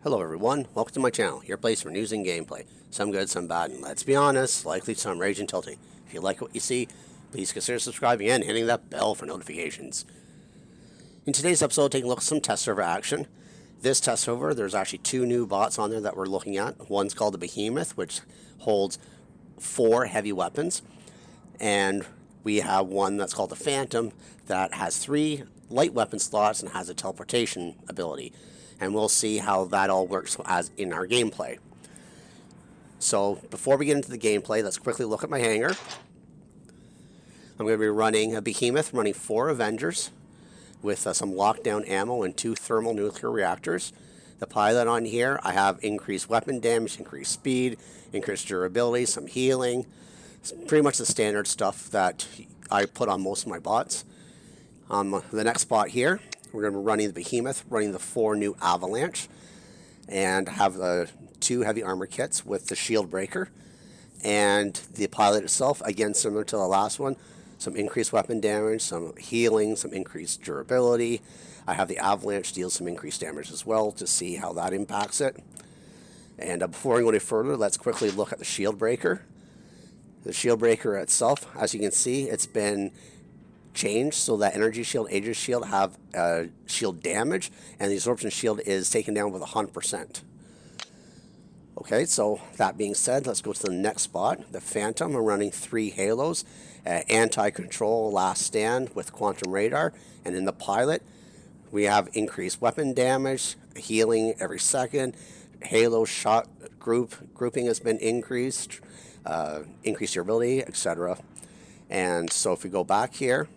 Hello everyone, welcome to my channel, your place for news and gameplay. Some good, some bad, and let's be honest, likely some rage and tilting. If you like what you see, please consider subscribing and hitting that bell for notifications. In today's episode, taking a look at some test server action. This test server, there's actually two new bots on there that we're looking at. One's called the Behemoth, which holds 4 heavy weapons. And we have one that's called the Phantom that has 3 light weapon slots and has a teleportation ability. And we'll see how that all works as in our gameplay. So before we get into the gameplay, let's quickly look at my hangar. I'm going to be running a Behemoth, running 4 Avengers with some lockdown ammo and 2 thermal nuclear reactors. The pilot on here, I have increased weapon damage, increased speed, increased durability, some healing. It's pretty much the standard stuff that I put on most of my bots. The next spot here, we're going to be running the Behemoth, running the 4 new Avalanche, and have the 2 heavy armor kits with the shield breaker. And the pilot itself, again similar to the last one, some increased weapon damage, some healing, some increased durability. I have the Avalanche deal some increased damage as well to see how that impacts it. And before we go any further, let's quickly look at the shield breaker. The shield breaker itself, as you can see, it's been changed so that energy shield, Aegis shield have shield damage, and the absorption shield is taken down with 100%. Okay, so that being said, let's go to the next spot. The Phantom, I'm running 3 halos, anti-control, last stand with quantum radar, and in the pilot, we have increased weapon damage, healing every second, halo shot grouping has been increased, increased durability, etc. And so if we go back here,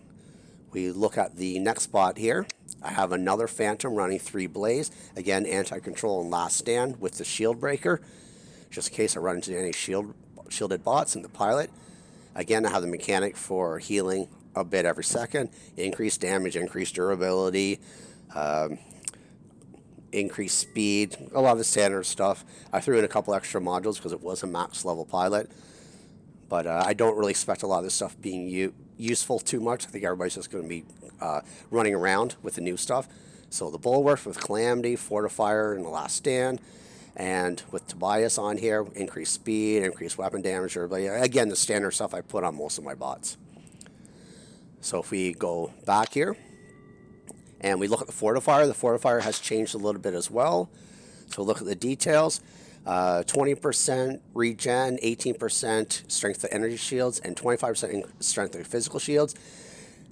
we look at the next spot here. I have another Phantom running 3 Blaze. Again, anti-control and last stand with the shield breaker, just in case I run into any shielded bots in the pilot. Again, I have the mechanic for healing a bit every second, increased damage, increased durability, increased speed, a lot of the standard stuff. I threw in a couple extra modules because it was a max level pilot. But I don't really expect a lot of this stuff being useful too much. I think everybody's just going to be running around with the new stuff. So the Bulwark with Calamity, Fortifier, and the Last Stand. And with Tobias on here, increased speed, increased weapon damage. Again, the standard stuff I put on most of my bots. So if we go back here, and we look at the Fortifier has changed a little bit as well. So look at the details. 20% regen, 18% strength of energy shields, and 25% strength of physical shields.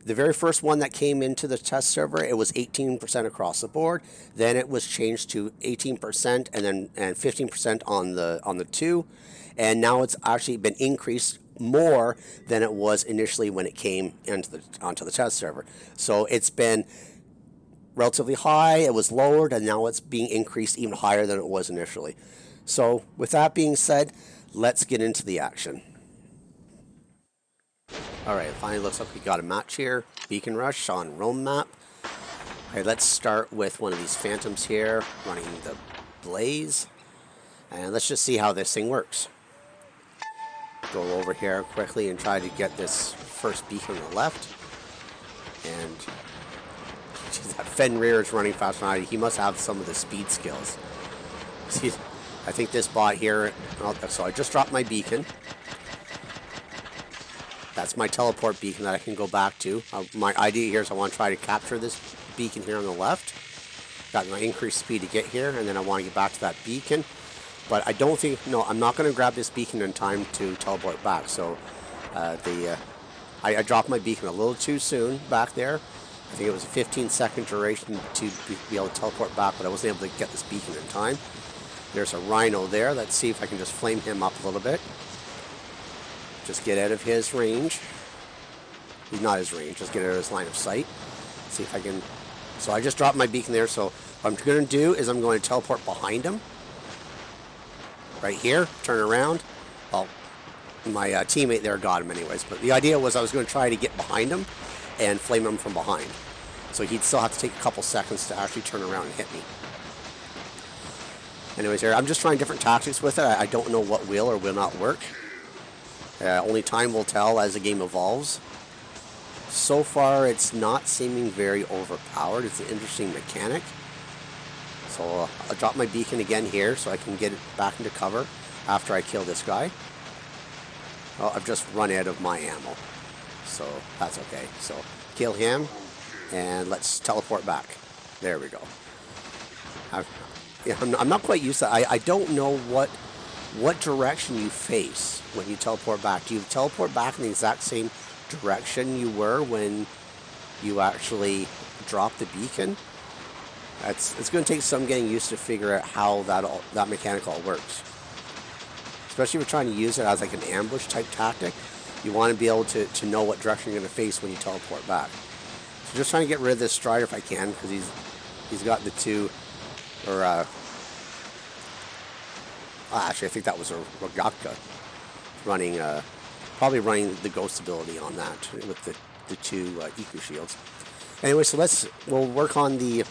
The very first one that came into the test server, it was 18% across the board. Then it was changed to 18% and 15% on the 2, and now it's actually been increased more than it was initially when it came onto the test server. So it's been relatively high, it was lowered, and now it's being increased even higher than it was initially. So with that being said, let's get into the action. Alright, finally looks like we got a match here. Beacon Rush on Rome map. Okay, let's start with one of these Phantoms here, running the Blaze. And let's just see how this thing works. Go over here quickly and try to get this first beacon on the left. And geez, that Fenrir is running fast than I do. He must have some of the speed skills. See, I think this bot here, so I just dropped my beacon. That's my teleport beacon that I can go back to. My idea here is I want to try to capture this beacon here on the left. Got my increased speed to get here, and then I want to get back to that beacon. But I don't think, no, I'm not going to grab this beacon in time to teleport back. So I dropped my beacon a little too soon back there. I think it was a 15-second duration to be able to teleport back, but I wasn't able to get this beacon in time. There's a Rhino there. Let's see if I can just flame him up a little bit. Just get out of his range. He's not his range. Just get out of his line of sight. See if I can. So I just dropped my beacon there. So what I'm going to do is I'm going to teleport behind him. Right here. Turn around. Well, my teammate there got him anyways. But the idea was I was going to try to get behind him and flame him from behind. So he'd still have to take a couple seconds to actually turn around and hit me. Anyways, here, I'm just trying different tactics with it. I don't know what will or will not work. Only time will tell as the game evolves. So far, it's not seeming very overpowered. It's an interesting mechanic. So I'll drop my beacon again here so I can get it back into cover after I kill this guy. Oh, I've just run out of my ammo. So that's okay. So kill him and let's teleport back. There we go. I'm not quite used to that. I don't know what direction you face when you teleport back. Do you teleport back in the exact same direction you were when you actually dropped the beacon? It's going to take some getting used to figure out how that mechanic all works. Especially if you're trying to use it as like an ambush type tactic. You want to be able to know what direction you're going to face when you teleport back. So just trying to get rid of this Strider if I can, because he's got the two, or actually I think that was a Rogaka running, probably running the Ghost ability on that with the two Eco Shields. Anyway, so we'll work on the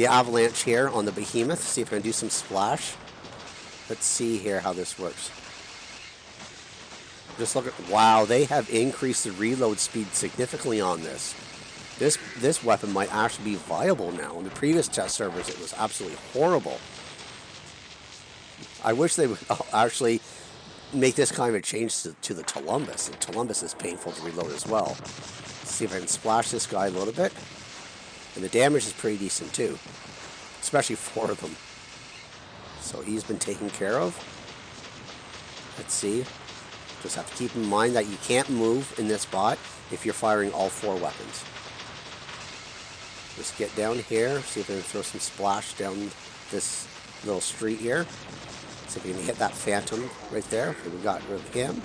Avalanche here on the Behemoth, see if I can do some splash. Let's see here how this works. Just look at, wow, they have increased the reload speed significantly on this. This weapon might actually be viable now. In the previous test servers, it was absolutely horrible. I wish they would actually make this kind of a change to the Columbus. And Columbus is painful to reload as well. Let's see if I can splash this guy a little bit. And the damage is pretty decent too, especially 4 of them. So he's been taken care of. Let's see. Just have to keep in mind that you can't move in this bot if you're firing all 4 weapons. Just get down here, see if I can throw some splash down this little street here. See if we can hit that Phantom right there. Okay, we got rid of him.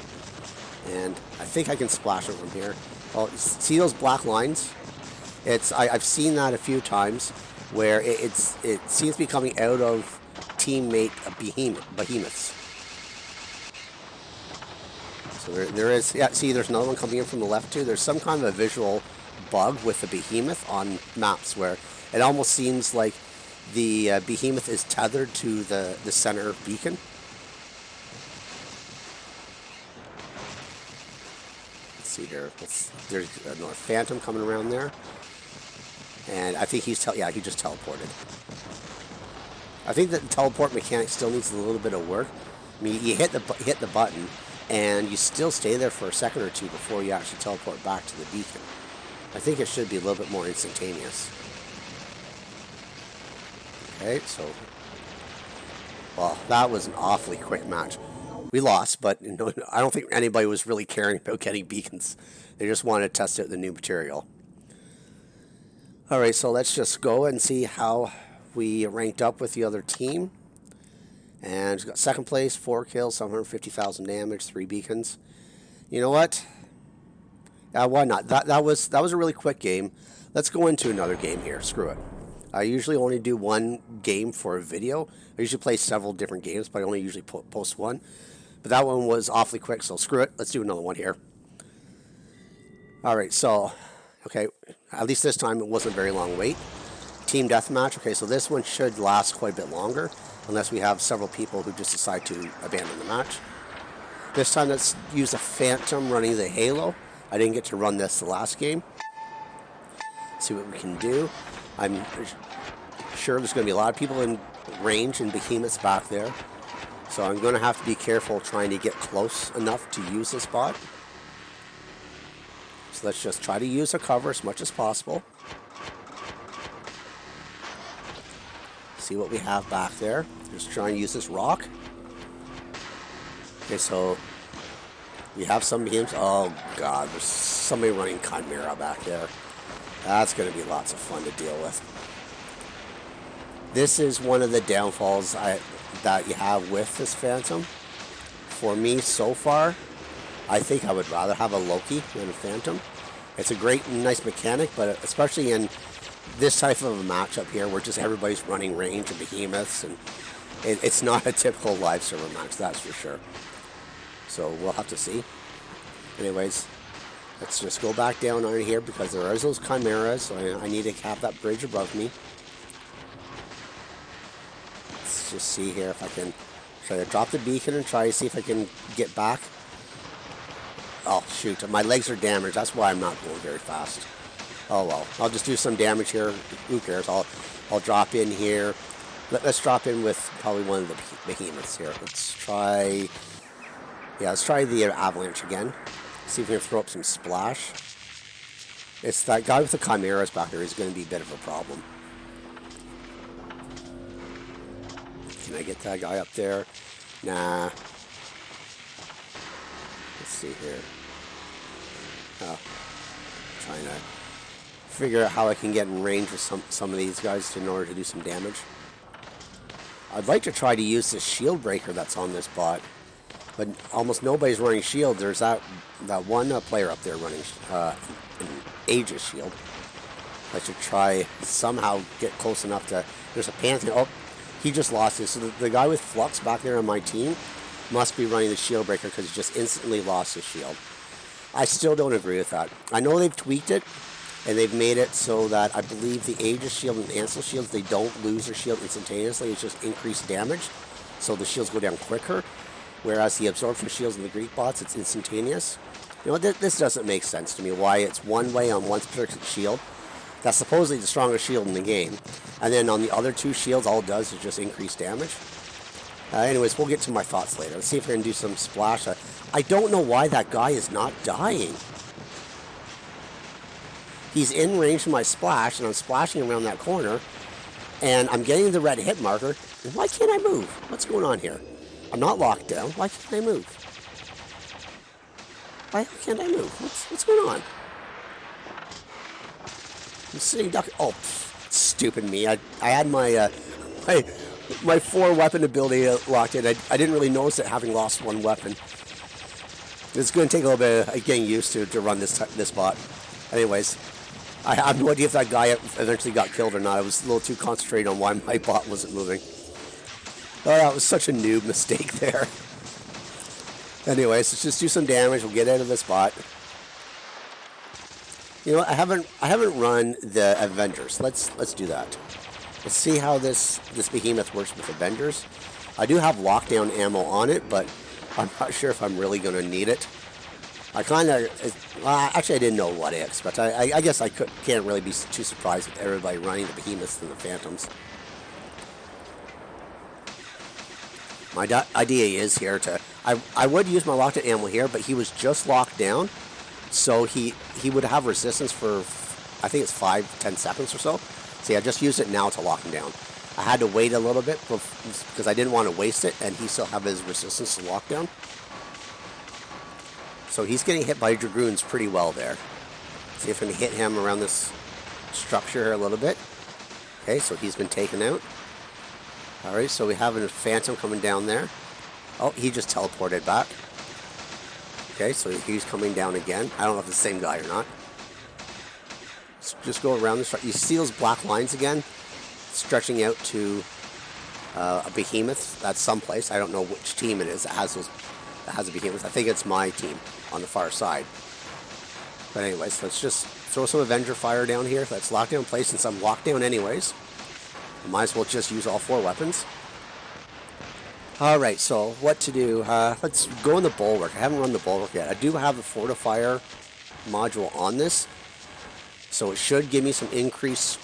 And I think I can splash it from here. Well, see those black lines? I've seen that a few times where it seems to be coming out of teammate behemoths. So there is, yeah, see there's another one coming in from the left too. There's some kind of a visual bug with the Behemoth on maps where it almost seems like the Behemoth is tethered to the center beacon. Let's see here. There's another Phantom coming around there. And I think he just teleported. I think that the teleport mechanic still needs a little bit of work. I mean, you hit the button, and you still stay there for a second or two before you actually teleport back to the beacon. I think it should be a little bit more instantaneous. Okay, so, well, that was an awfully quick match. We lost, but I don't think anybody was really caring about getting beacons. They just wanted to test out the new material. Alright, so let's just go and see how we ranked up with the other team. And we got second place, 4 kills, 750,000 damage, 3 beacons. You know what? Why not? That was a really quick game. Let's go into another game here. Screw it. I usually only do 1 game for a video. I usually play several different games, but I only usually post 1. But that one was awfully quick, so screw it. Let's do another one here. Alright, so, okay, at least this time it wasn't a very long wait. Team Deathmatch. Okay, so this one should last quite a bit longer, unless we have several people who just decide to abandon the match. This time let's use a Phantom running the Halo. I didn't get to run this the last game. See what we can do. I'm sure there's going to be a lot of people in range and behemoths back there. So I'm going to have to be careful trying to get close enough to use this bot. So let's just try to use a cover as much as possible. See what we have back there. Just try and use this rock. Okay, so we have some behemoths. Oh god, there's somebody running Chimera back there. That's going to be lots of fun to deal with. This is one of the downfalls that you have with this Phantom. For me, so far, I think I would rather have a Loki than a Phantom. It's a great, nice mechanic, but especially in this type of a matchup here, where just everybody's running range and behemoths, and it's not a typical live server match, that's for sure. So we'll have to see. Anyways, let's just go back down on here because there are those chimeras, so I need to have that bridge above me. Let's just see here if I can try to drop the beacon and try to see if I can get back. Oh shoot, my legs are damaged, that's why I'm not going very fast. Oh well, I'll just do some damage here. Who cares? I'll drop in here, Let's drop in with probably one of the behemoths here. Let's try... Yeah, let's try the Avalanche again. See if we can throw up some splash. It's that guy with the chimeras back there is going to be a bit of a problem. Can I get that guy up there? Nah. Let's see here. Oh, trying to figure out how I can get in range with some of these guys in order to do some damage. I'd like to try to use this shield breaker that's on this bot, but almost nobody's running shield. There's that one player up there running an Aegis shield. I should try somehow get close enough to... There's a Pantheon. Oh, he just lost his. So the guy with Flux back there on my team must be running the shield breaker because he just instantly lost his shield. I still don't agree with that. I know they've tweaked it, and they've made it so that I believe the Aegis shield and Ancil shields, they don't lose their shield instantaneously. It's just increased damage, so the shields go down quicker. Whereas the absorption shields and the Greek bots, it's instantaneous. You know, this doesn't make sense to me, why it's one way on one particular shield. That's supposedly the strongest shield in the game. And then on the other two shields, all it does is just increase damage. Anyways, we'll get to my thoughts later. Let's see if we can do some splash. I don't know why that guy is not dying. He's in range of my splash, and I'm splashing around that corner. And I'm getting the red hit marker. And why can't I move? What's going on here? I'm not locked down. Why can't I move? Why can't I move? What's going on? I'm sitting duck. Oh, stupid me. I had my my 4-weapon ability locked in. I didn't really notice it having lost one weapon. It's going to take a little bit of getting used to run this bot. Anyways, I have no idea if that guy eventually got killed or not. I was a little too concentrated on why my bot wasn't moving. Oh, that was such a noob mistake there. Anyways, let's just do some damage. We'll get out of this bot. You know what? I haven't run the Avengers. Let's do that. Let's see how this behemoth works with Avengers. I do have lockdown ammo on it, but I'm not sure if I'm really going to need it. I kind of... actually, I didn't know what ifs, but I guess I can't really be too surprised with everybody running the behemoths and the phantoms. My idea is here to... I would use my lockdown ammo here, but he was just locked down, so he would have resistance for, I think it's 5-10 seconds or so. See, I just used it now to lock him down. I had to wait a little bit because I didn't want to waste it, and he still have his resistance to lockdown. So he's getting hit by Dragoons pretty well there. See if I can hit him around this structure here a little bit. Okay, so he's been taken out. Alright, so we have a Phantom coming down there. Oh, he just teleported back. Okay, so he's coming down again. I don't know if it's the same guy or not. Let's just go around the structure. You see those black lines again? Stretching out to a behemoth. That's someplace. I don't know which team it is that has a behemoth. I think it's my team on the far side. But anyways, let's just throw some Avenger fire down here. Let's lock down place since I'm locked down anyways. Might as well just use all 4 weapons. Alright, so what to do? Let's go in the Bulwark. I haven't run the Bulwark yet. I do have the Fortifier module on this, so it should give me some increased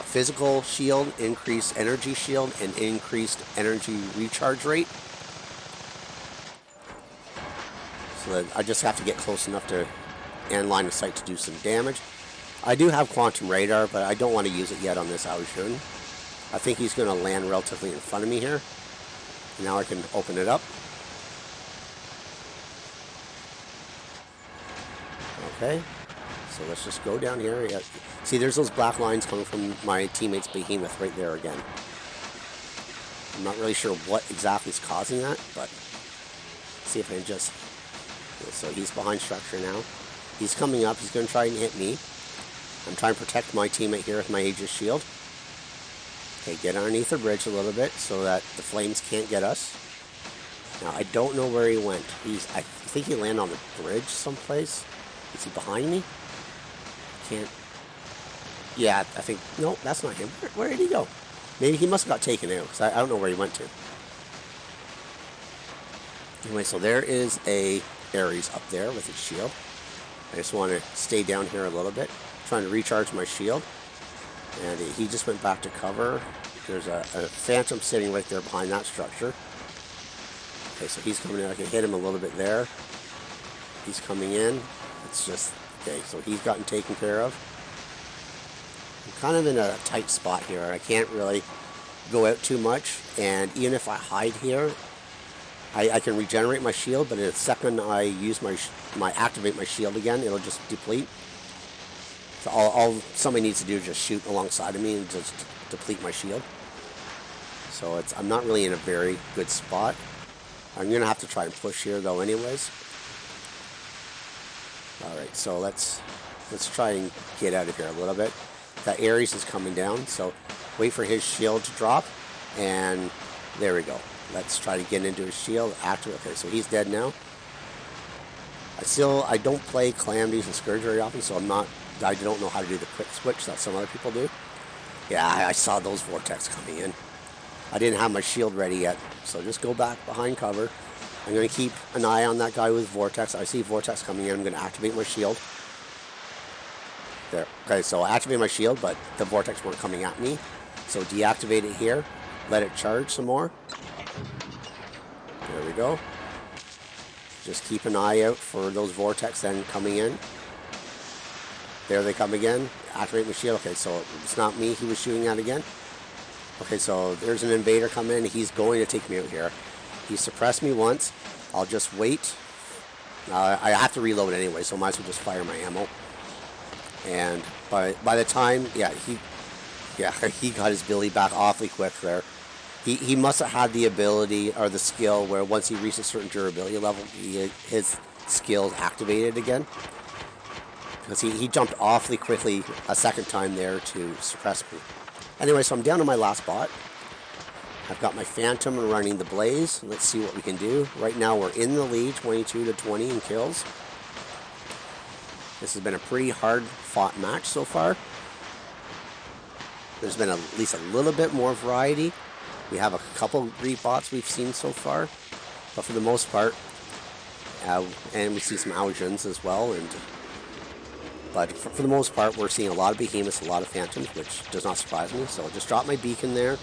physical shield, increased energy shield, and increased energy recharge rate. So that I just have to get close enough to and line of sight to do some damage. I do have Quantum Radar, but I don't want to use it yet on this Aojun. I think he's going to land relatively in front of me here. Now I can open it up. Okay, so let's just go down here. Yeah. See, there's those black lines coming from my teammate's behemoth right there again. I'm not really sure what exactly is causing that, but see if I can just... So he's behind structure now. He's coming up. He's going to try and hit me. I'm trying to protect my teammate here with my Aegis shield. Okay, get underneath the bridge a little bit so that the flames can't get us. Now, I don't know where he went. I think he landed on the bridge someplace. Is he behind me? Can't... Yeah, I think... No, that's not him. Where did he go? Maybe he must have got taken out, because I don't know where he went to. Anyway, so there is a Ares up there with his shield. I just want to stay down here a little bit. Trying to recharge my shield. And he just went back to cover. There's a Phantom sitting right there behind that structure. Okay, so he's coming in. I can hit him a little bit there. He's coming in. It's just, okay, so he's gotten taken care of. I'm kind of in a tight spot here. I can't really go out too much. And even if I hide here, I can regenerate my shield, but in a second I use my activate my shield again, it'll just deplete. So all somebody needs to do is just shoot alongside of me and just deplete my shield. So I'm not really in a very good spot. I'm gonna have to try and push here though anyways. Alright, so let's try and get out of here a little bit. That Ares is coming down, so wait for his shield to drop, and there we go. Let's try to get into his shield. Activate. Okay, so he's dead now. I don't play Calamities and Scourge very often, so I don't know how to do the quick switch that some other people do. Yeah, I saw those Vortex coming in. I didn't have my shield ready yet, so just go back behind cover. I'm going to keep an eye on that guy with Vortex. I see Vortex coming in. I'm going to activate my shield. There. Okay, so I activated my shield, but the Vortex weren't coming at me. So deactivate it here. Let it charge some more. There we go. Just keep an eye out for those Vortex then coming in. There they come again. Activate my shield. Okay, so it's not me he was shooting at again. Okay, so there's an invader coming in. He's going to take me out here. He suppressed me once. I'll just wait. I have to reload anyway, so I might as well just fire my ammo. And by the time, he got his Billy back awfully quick there. He must have had the ability or the skill where once he reached a certain durability level, his skills activated again. Because he jumped awfully quickly a second time there to suppress me. Anyway, so I'm down to my last bot. I've got my Phantom running the Blaze. Let's see what we can do. Right now we're in the lead, 22-20 in kills. This has been a pretty hard fought match so far. There's been at least a little bit more variety. We have a couple Great bots we've seen so far, but for the most part, and we see some Augians as well. But for the most part, we're seeing a lot of Behemoths, a lot of Phantoms, which does not surprise me. So I'll just drop my beacon there.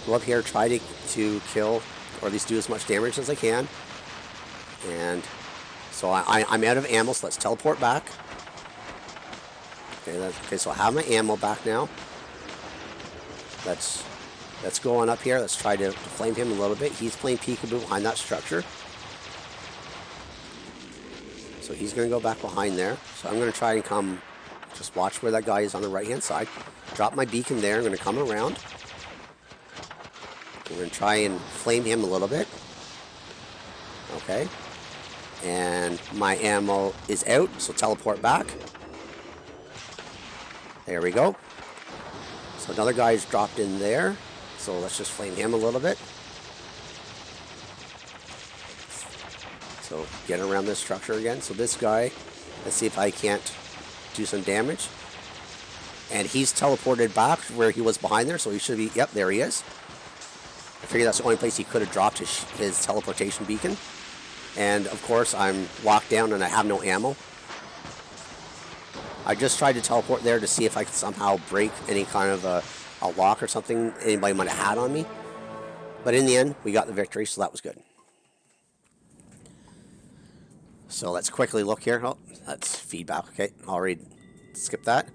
Go up here, try to kill, or at least do as much damage as I can. And so I'm out of ammo, so let's teleport back. Okay, so I have my ammo back now. Let's go on up here. Let's try to flame him a little bit. He's playing peekaboo behind that structure. So he's going to go back behind there. So I'm going to try and come, just watch where that guy is on the right-hand side. Drop my beacon there. I'm going to come around. We're going to try and flame him a little bit. Okay. And my ammo is out, so teleport back. There we go. So another guy's dropped in there. So let's just flame him a little bit. So get around this structure again. So this guy, let's see if I can't do some damage. And he's teleported back where he was behind there, so he should be, yep, there he is. I figure that's the only place he could have dropped his teleportation beacon. And of course I'm locked down and I have no ammo. I just tried to teleport there to see if I could somehow break any kind of a lock or something anybody might have had on me. But in the end, we got the victory, so that was good. So let's quickly look here. Oh, that's feedback. Okay, I'll skip that.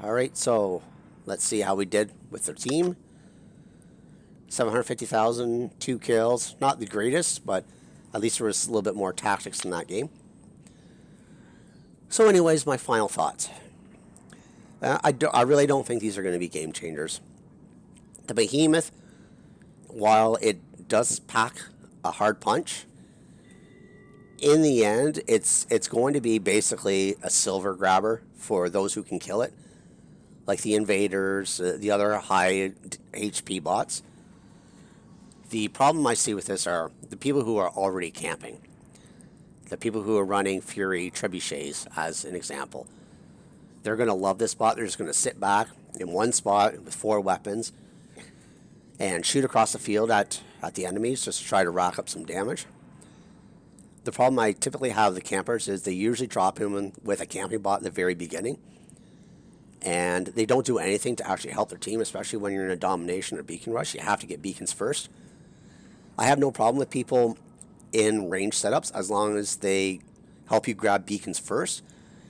Alright, so let's see how we did with their team. 750,000, 2 kills. Not the greatest, but at least there was a little bit more tactics in that game. So anyways, my final thoughts. I really don't think these are going to be game changers. The Behemoth, while it does pack a hard punch, in the end, it's going to be basically a silver grabber for those who can kill it. Like the invaders, the other high HP bots. The problem I see with this are the people who are already camping. The people who are running Fury Trebuchets, as an example. They're going to love this bot. They're just going to sit back in one spot with 4 weapons and shoot across the field at the enemies just to try to rack up some damage. The problem I typically have with the campers is they usually drop him with a camping bot at the very beginning. and they don't do anything to actually help their team, especially when you're in a domination or beacon rush. You have to get beacons first. I have no problem with people in range setups as long as they help you grab beacons first,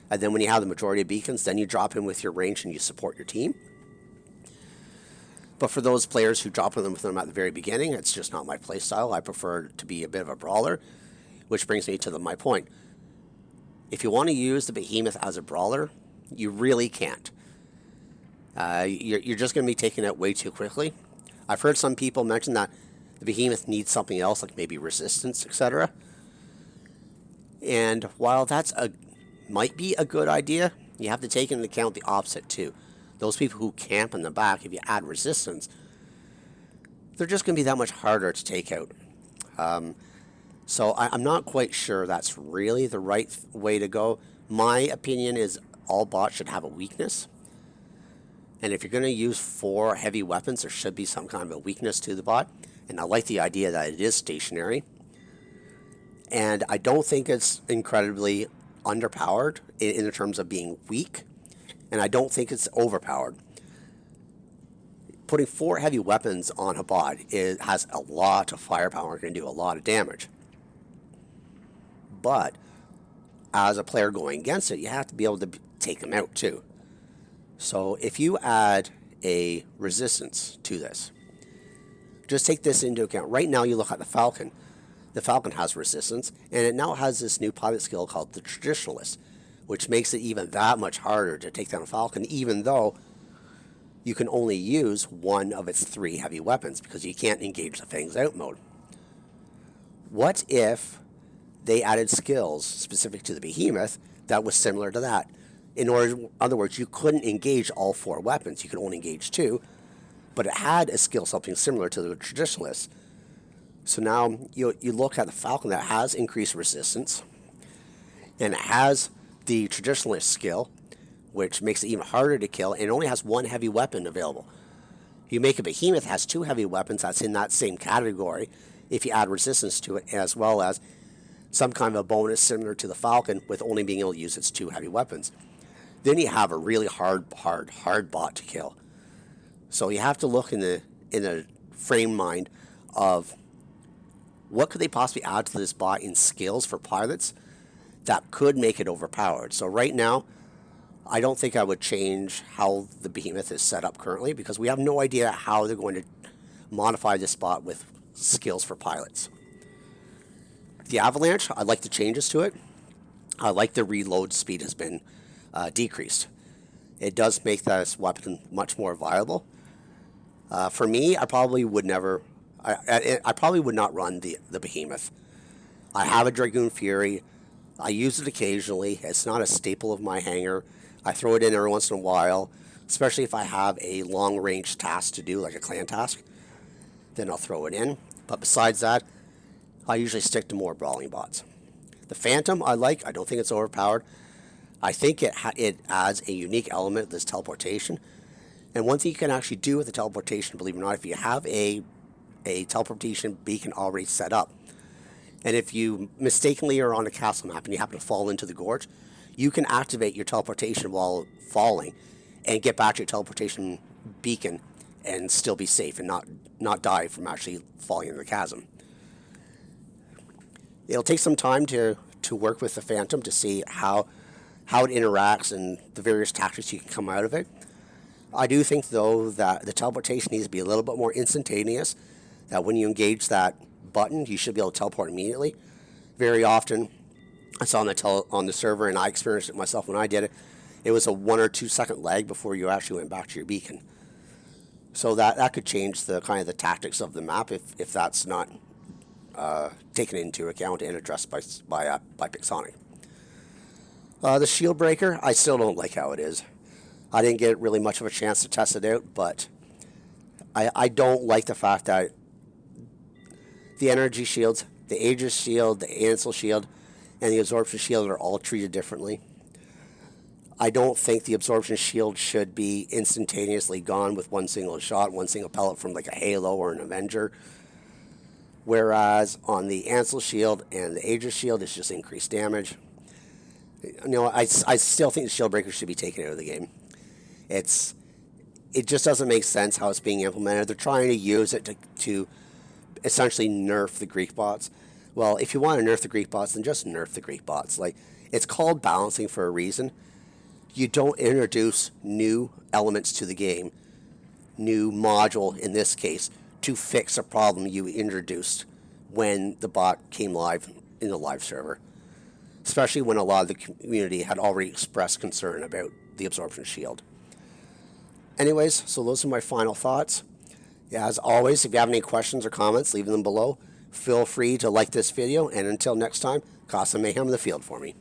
and then when you have the majority of beacons, then you drop in with your range and you support your team. But for those players who drop with them at the very beginning, it's just not my play style. I prefer to be a bit of a brawler, which brings me to my point. If you want to use the Behemoth as a brawler, you really can't. You're just going to be taking it way too quickly. I've heard some people mention that the Behemoth needs something else, like maybe resistance, etc. And while might be a good idea, you have to take into account the opposite too. Those people who camp in the back, if you add resistance, they're just going to be that much harder to take out. So I'm not quite sure that's really the right way to go. My opinion is all bots should have a weakness. And if you're going to use 4 heavy weapons, there should be some kind of a weakness to the bot. And I like the idea that it is stationary. And I don't think it's incredibly underpowered in terms of being weak. And I don't think it's overpowered. Putting 4 heavy weapons on a bot has a lot of firepower and can do a lot of damage. But as a player going against it, you have to be able to take them out too. So if you add a resistance to this, just take this into account. Right now you look at the Falcon. The Falcon has resistance, and it now has this new pilot skill called the Traditionalist, which makes it even that much harder to take down a Falcon, even though you can only use 1 of its 3 heavy weapons because you can't engage the Fangs out mode. What if they added skills specific to the Behemoth that was similar to that? In other words, you couldn't engage all 4 weapons. You could only engage 2, but it had a skill something similar to the Traditionalist. So now you look at the Falcon that has increased resistance, and it has the Traditionalist skill, which makes it even harder to kill, and it only has 1 heavy weapon available. You make a Behemoth that has 2 heavy weapons that's in that same category if you add resistance to it, as well as some kind of a bonus similar to the Falcon with only being able to use its 2 heavy weapons. Then you have a really hard bot to kill. So you have to look in the frame mind of what could they possibly add to this bot in skills for pilots that could make it overpowered. So right now, I don't think I would change how the Behemoth is set up currently because we have no idea how they're going to modify this bot with skills for pilots. The Avalanche, I like the changes to it. I like the reload speed has been decreased. It does make this weapon much more viable. For me, I probably would never. I probably would not run the Behemoth. I have a Dragoon Fury. I use it occasionally. It's not a staple of my hangar. I throw it in every once in a while, especially if I have a long-range task to do, like a clan task. Then I'll throw it in. But besides that, I usually stick to more brawling bots. The Phantom I like. I don't think it's overpowered. I think it adds a unique element, this teleportation. And one thing you can actually do with the teleportation, believe it or not, if you have a teleportation beacon already set up, and if you mistakenly are on a castle map and you happen to fall into the gorge, you can activate your teleportation while falling and get back to your teleportation beacon and still be safe and not die from actually falling in the chasm. It'll take some time to work with the Phantom to see how it interacts and the various tactics you can come out of it. I do think, though, that the teleportation needs to be a little bit more instantaneous, that when you engage that button, you should be able to teleport immediately. Very often, I saw on the server, and I experienced it myself when I did it, it was a 1 or 2 second lag before you actually went back to your beacon. So that could change the kind of the tactics of the map if that's not taken into account and addressed by Pixonic. The Shield Breaker, I still don't like how it is. I didn't get really much of a chance to test it out, but I don't like the fact that the energy shields, the Aegis shield, the Ansel shield, and the absorption shield are all treated differently. I don't think the absorption shield should be instantaneously gone with one single shot, one single pellet from like a Halo or an Avenger. Whereas on the Ansel shield and the Aegis shield, it's just increased damage. You know, I still think the Shield Breaker should be taken out of the game. It just doesn't make sense how it's being implemented. They're trying to use it to essentially nerf the Greek bots. Well, if you want to nerf the Greek bots, then just nerf the Greek bots. Like, it's called balancing for a reason. You don't introduce new elements to the game, new module in this case, to fix a problem you introduced when the bot came live in the live server. Especially when a lot of the community had already expressed concern about the absorption shield. Anyways, so those are my final thoughts. Yeah, as always, if you have any questions or comments, leave them below. Feel free to like this video, and until next time, cause some mayhem in the field for me.